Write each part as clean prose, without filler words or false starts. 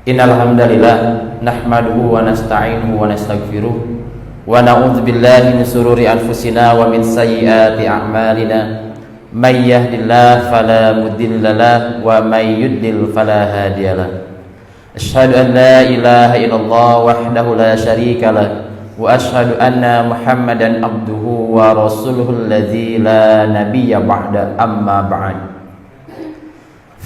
Innal hamdalillah nahmaduhu wa nasta'inuhu wa nastaghfiruh wa na'udzu billahi min shururi anfusina wa min sayyiati a'malina may yahdihillahu fala mudilla lahu wa may yudlil fala hadiyalah. Asyhadu an la ilaha illallah wahdahu la syarika lah wa asyhadu anna Muhammadan abduhu wa rasuluhul ladzi la nabiyya ba'da amma ba'd.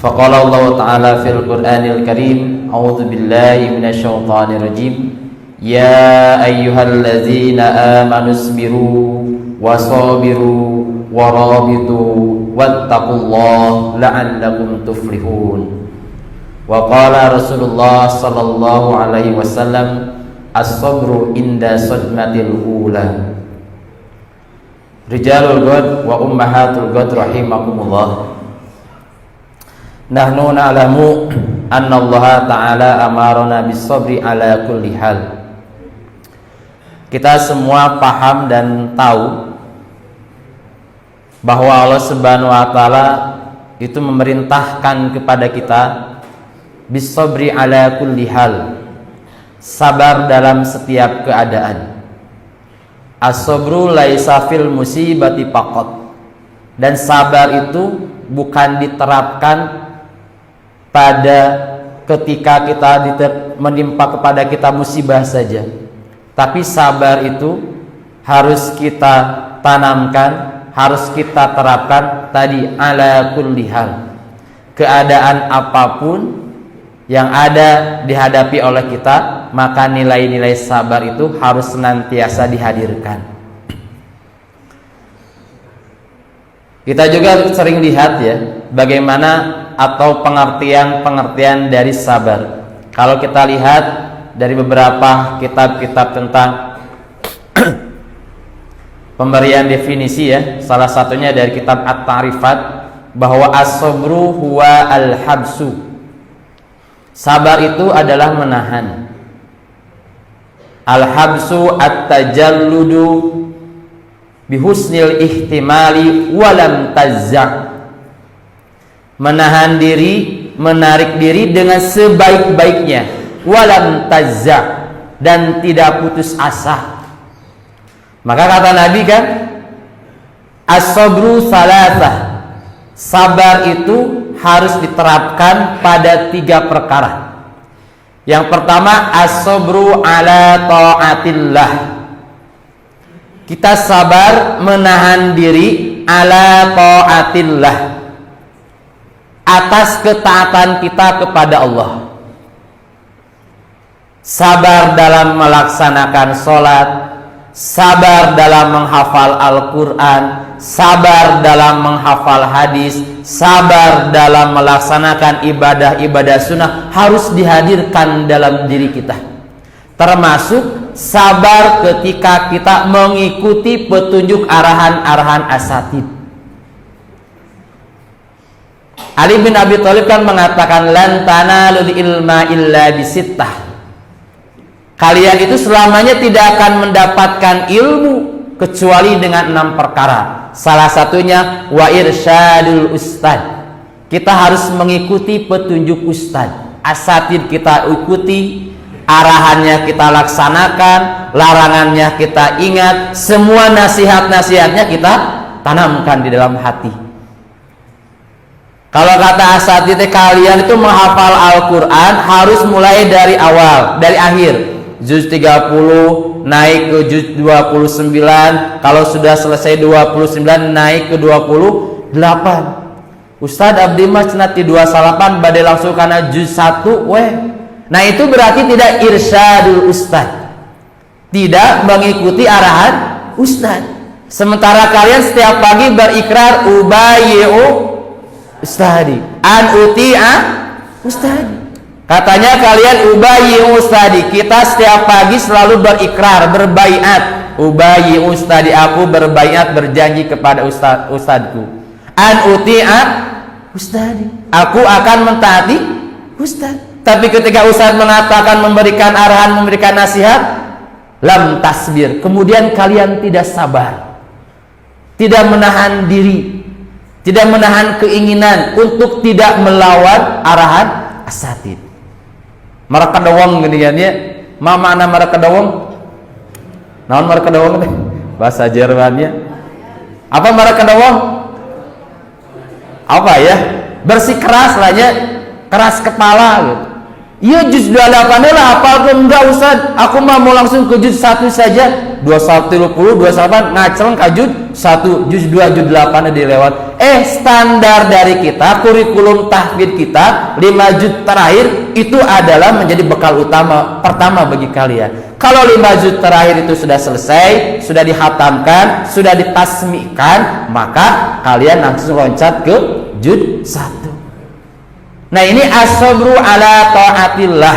Faqala Allah Ta'ala fil Qur'anil Karim, a'udzu billahi minasyaitonir rajim. Ya ayyuhalladzina amanu isbiru wasabiru warabitu wattaqullaha la'allakum tuflihun. Wa qala Rasulullah sallallahu alaihi wasallam, as-sabru inda sadmatil ula. Rijalul ghad wa ummahatul ghad rahimakumullah. Nahnu na'lamu anna Allah Ta'ala amarana bis-sabri ala kulli hal. Kita semua paham dan tahu bahwa Allah Subhanahu wa taala itu memerintahkan kepada kita bis-sabri ala kulli hal, sabar dalam setiap keadaan. As-sabru laisa fil musibati faqat, dan sabar itu bukan diterapkan pada ketika kita menimpa kepada kita musibah saja, tapi sabar itu harus kita tanamkan, harus kita terapkan tadi ala kulli hal. Keadaan apapun yang ada dihadapi oleh kita, maka nilai-nilai sabar itu harus senantiasa dihadirkan. Kita juga sering lihat ya, bagaimana atau pengertian dari sabar. Kalau kita lihat dari beberapa kitab-kitab tentang pemberian definisi ya, salah satunya dari kitab At-Ta'rifat, bahwa as-sabru huwa al-habsu. Sabar itu adalah menahan. Al-habsu at-tajalludu bihusnil ihtimali walam tazza'. Menahan diri, menarik diri dengan sebaik-baiknya, walam tazza', dan tidak putus asa. Maka kata Nabi kan, as-sabru salasah. Sabar itu harus diterapkan pada 3 perkara. Yang pertama, as-sabru ala ta'atillah. Kita sabar menahan diri ala ta'atillah, atas ketaatan kita kepada Allah. Sabar dalam melaksanakan sholat, sabar dalam menghafal Al-Quran, sabar dalam menghafal hadis, sabar dalam melaksanakan ibadah-ibadah sunnah harus dihadirkan dalam diri kita. Termasuk sabar ketika kita mengikuti petunjuk arahan-arahan asatid. Ali bin Abi Thalib kan mengatakan, lan tanalul ilma illa bisittah. Kalian itu selamanya tidak akan mendapatkan ilmu kecuali dengan 6 perkara. Salah satunya wa irsyadul ustad. Kita harus mengikuti petunjuk ustad. Asatid kita ikuti, arahannya kita laksanakan, larangannya kita ingat, semua nasihat-nasihatnya kita tanamkan di dalam hati. Kalau kata asatid, kalian itu menghafal Al-Quran harus mulai dari awal, dari akhir. Juz 30 naik ke juz 29. Kalau sudah selesai 29 naik ke 28. Ustadz Abdi Mas nanti 28 badai langsung karena juz 1 weh. Nah itu berarti tidak irsyadul ustad, tidak mengikuti arahan ustad. Sementara kalian setiap pagi berikrar ubayyi'u ustadi an uti'a ustadi. Katanya kalian ubayyi'u ustadi. Kita setiap pagi selalu berikrar, berbaiat. Ubayyi'u ustadi, aku berbaiat, berjanji kepada ustadku. An uti'a ustadi, aku akan mentaati ustad. Tapi ketika ustaz mengatakan, memberikan arahan, memberikan nasihat, lam tasbir, kemudian kalian tidak sabar, tidak menahan diri, tidak menahan keinginan untuk tidak melawan arahan asatid. Marakedawang geuningan nya. Mana marakedawang? Naon marakedawang teh? Bahasa Jermannya. Apa marakedawang? Apa ya? Bersikeras lah nya, keras kepala gitu. Iya juz 28 lah hafalkeun enggak Ustaz. Aku mah mau langsung ke juz 1 saja. 21 30 28 ngaceleng ka juz 1, juz 2, juz 8 dilewat. Standar dari kita, kurikulum tahfidz kita 5 juz terakhir itu adalah menjadi bekal utama pertama bagi kalian. Kalau 5 juz terakhir itu sudah selesai, sudah dihatamkan, sudah ditasmikan, maka kalian langsung loncat ke juz 1. Nah ini as-sabru ala ta'atillah,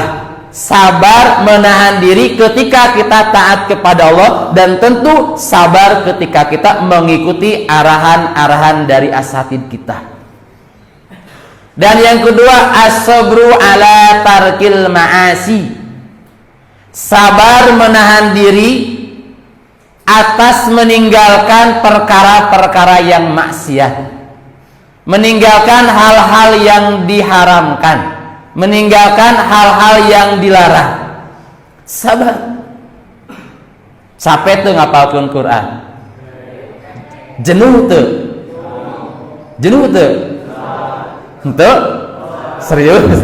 sabar menahan diri ketika kita taat kepada Allah, dan tentu sabar ketika kita mengikuti arahan-arahan dari asatid kita. Dan yang kedua as-sabru ala tarkil ma'asi, sabar menahan diri atas meninggalkan perkara-perkara yang maksiat, meninggalkan hal-hal yang diharamkan, meninggalkan hal-hal yang dilarang. Sabar. Capek tuh ngapalkeun Quran. Jenuh tuh. Jenuh tuh. Henteu? Serius?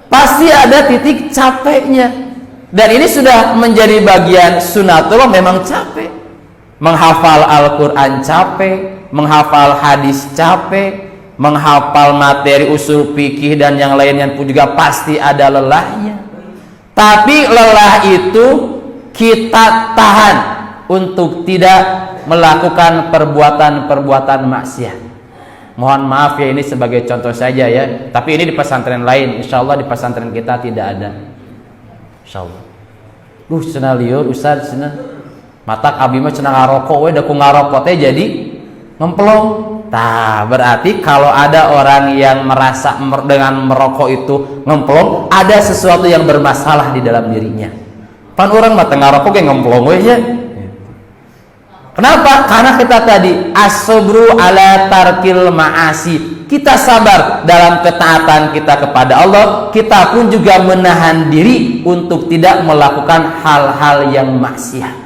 Pasti ada titik capeknya. Dan ini sudah menjadi bagian sunatullah, memang capek. Menghafal Al-Quran capek, menghafal hadis capek, menghafal materi usul fikih dan yang lainnya pun juga pasti ada lelahnya. Tapi lelah itu kita tahan untuk tidak melakukan perbuatan-perbuatan maksiat. Mohon maaf ya, ini sebagai contoh saja ya. Tapi ini di pesantren lain, insya Allah di pesantren kita tidak ada. Insya Allah. Cenah liur Ustaz cenah. Matak abdi mah cenah ngarokok we, da ku ngarokok teh jadi ngemplong. Tah, berarti kalau ada orang yang merasa dengan merokok itu ngemplong, ada sesuatu yang bermasalah di dalam dirinya. Pan urang mah teu ngarokok ge ngemplong we nya. Kenapa? Karena kita tadi as-sabru ala tarkil ma'asi. Kita sabar dalam ketaatan kita kepada Allah, kita pun juga menahan diri untuk tidak melakukan hal-hal yang maksiat.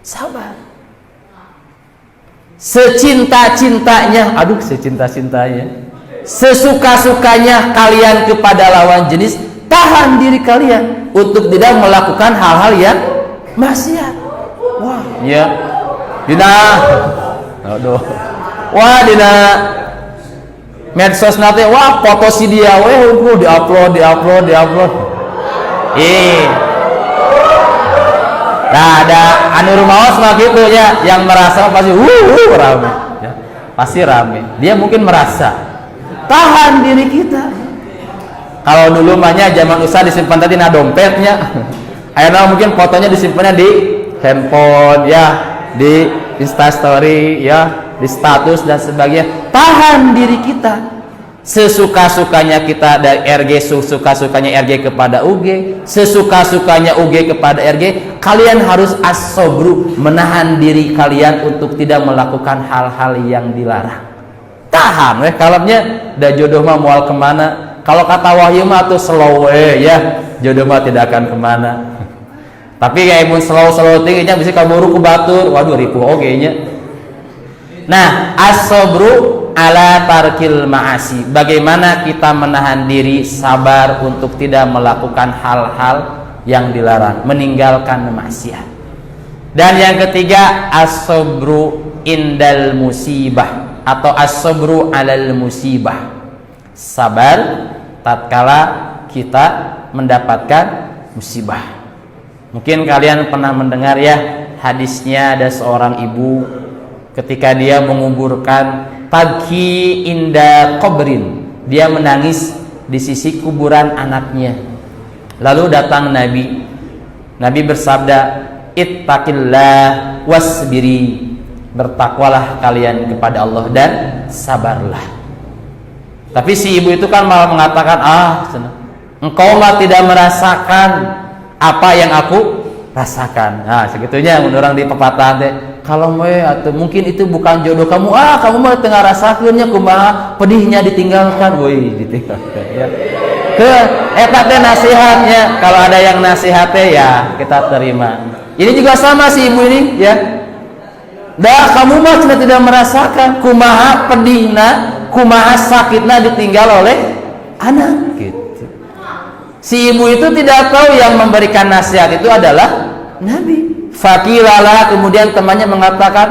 Sabar. Secinta-cintanya, sesuka-sukanya kalian kepada lawan jenis, tahan diri kalian untuk tidak melakukan hal-hal yang maksiat. Wah, ya. Dina medsos nate, wah foto si dia diupload. Nah, ada anu rumaos mah gitu ya, yang merasa pasti rame ya. Pasti rame. Dia mungkin merasa. Tahan diri kita. Kalau dulu mahnya zaman usaha disimpan tadi na dompetnya. Ayeuna mungkin fotonya disimpannya di handphone ya, di Instastory ya, di status dan sebagainya. Tahan diri kita. Sesuka-sukanya kita dari RG, sesuka-sukanya RG kepada UG, sesuka-sukanya UG kepada RG. Kalian harus as-sabru, menahan diri kalian untuk tidak melakukan hal-hal yang dilarang. Tahan weh kalapnya, da jodoh mah moal kemana. Kalau kata Wahyu mah tuh slow ya, jodoh mah tidak akan kemana. Tapi kayak mun slow tingginya bisa kaburu ku batur, waduh ripuh oge nya. Nah, as-sabru ala tarkil ma'asi, bagaimana kita menahan diri, sabar untuk tidak melakukan hal-hal yang dilarang, meninggalkan maksiat. Dan yang ketiga as-sabru indal musibah atau as-sabru alal musibah, sabar tatkala kita mendapatkan musibah. Mungkin kalian pernah mendengar ya hadisnya, ada seorang ibu ketika dia menguburkan tabki inda qabrin, dia menangis di sisi kuburan anaknya. Lalu datang Nabi bersabda, ittaqillah wasbiri, bertakwalah kalian kepada Allah dan sabarlah. Tapi si ibu itu kan malah mengatakan, engkau mah tidak merasakan apa yang aku rasakan. Nah segitunya menurang di pepatah teh, kalau atau mungkin itu bukan jodoh kamu, kamu mah tengah rasakeunnya kumaha pedihnya ditinggalkan, ditinggalkan ya. ke eta teh nasihatnya. Kalau ada yang nasihatnya ya kita terima. Ini juga sama si ibu ini ya. Dah kamu mah tidak merasakan kumaha pedihna, kumaha sakitna ditinggal oleh anak gitu. Si ibu itu tidak tahu yang memberikan nasihat itu adalah Nabi. Fakilala, kemudian temannya mengatakan,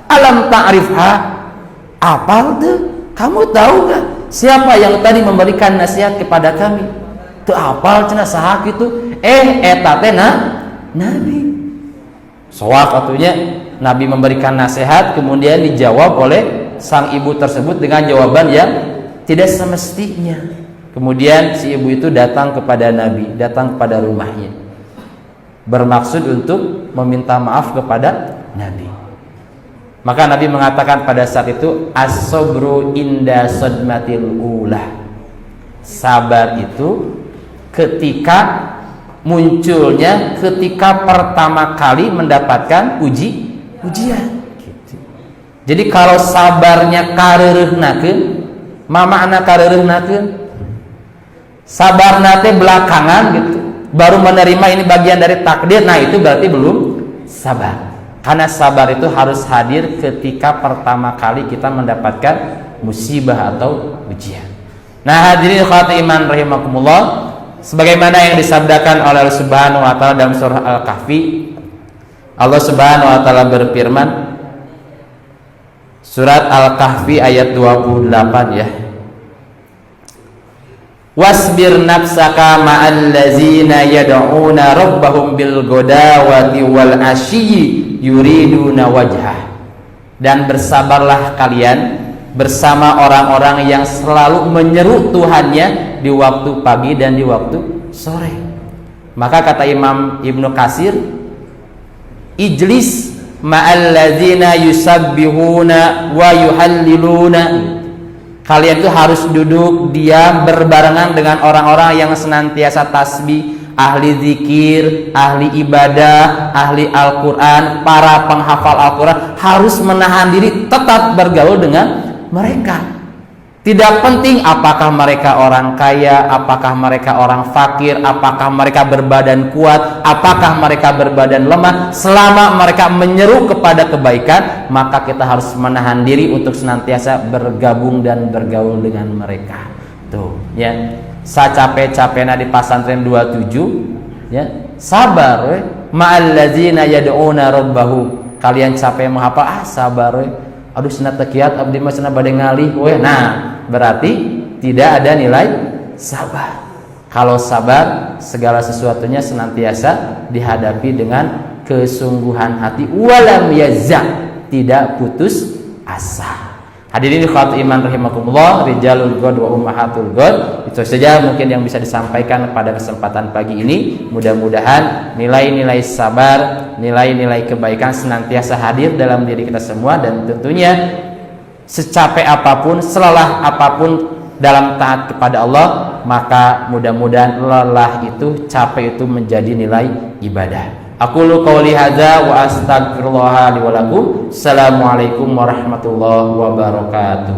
alam ta'rifha, apal tuh? Kamu tahu gak siapa yang tadi memberikan nasihat kepada kami? Tuh apal cenah saha kitu? Eta teh Nabi. Soak atunya Nabi memberikan nasihat, kemudian dijawab oleh sang ibu tersebut dengan jawaban yang tidak semestinya. Kemudian si ibu itu datang kepada Nabi, datang kepada rumahnya, bermaksud untuk meminta maaf kepada Nabi. Maka Nabi mengatakan pada saat itu, as-sabru inda sadmatil ula. Sabar itu ketika munculnya, ketika pertama kali mendapatkan ujian gitu. Jadi kalau sabarnya kareureunnakeun, mama anak kareureunnakeun, sabarna teh belakangan gitu, baru menerima ini bagian dari takdir, nah itu berarti belum sabar. Karena sabar itu harus hadir ketika pertama kali kita mendapatkan musibah atau ujian. Nah hadirin ikhwati iman rahimakumullah, sebagaimana yang disabdakan oleh Allah Subhanahu wa taala dalam surah Al-Kahfi, Allah Subhanahu wa taala berfirman, surat Al-Kahfi ayat 28 ya. Wasbir nafsaka ma'al ladzina yad'una rabbahum bil ghadawati wal ashyi yuriduna wajhah. Dan bersabarlah kalian bersama orang-orang yang selalu menyeru Tuhannya di waktu pagi dan di waktu sore. Maka kata Imam Ibnu Katsir, ijlis ma'al ladzina yusabbihuna wa yuhalliluna. Kalian itu harus duduk diam berbarengan dengan orang-orang yang senantiasa tasbih, ahli zikir, ahli ibadah, ahli Al-Quran, para penghafal Al-Quran. Harus menahan diri, tetap bergaul dengan mereka. Tidak penting apakah mereka orang kaya, apakah mereka orang fakir, apakah mereka berbadan kuat, apakah mereka berbadan lemah. Selama mereka menyeru kepada kebaikan, maka kita harus menahan diri untuk senantiasa bergabung dan bergaul dengan mereka. Tuh, ya. Sacape-capena di pesantren 27, ya. Sabar we. Ma'al ladzina yad'una rabbahum. Kalian capek menghafal, sabar we. Aduh cenah teu kiat abdi mah cenah bade ngalih we. Nah, berarti tidak ada nilai sabar. Kalau sabar, segala sesuatunya senantiasa dihadapi dengan kesungguhan hati, walam yazak, tidak putus asa. Hadirin ikhwati iman rahimakumullah, rijalul ghad wa ummahatul ghad. Itu saja mungkin yang bisa disampaikan pada kesempatan pagi ini. Mudah-mudahan nilai-nilai sabar, nilai-nilai kebaikan senantiasa hadir dalam diri kita semua, dan tentunya secapek apapun, selelah apapun dalam taat kepada Allah, maka mudah-mudahan lelah itu, capek itu menjadi nilai ibadah. Aqulu qouli hadza wa astaghfirullah li wa lakum. Assalamualaikum warahmatullahi wabarakatuh.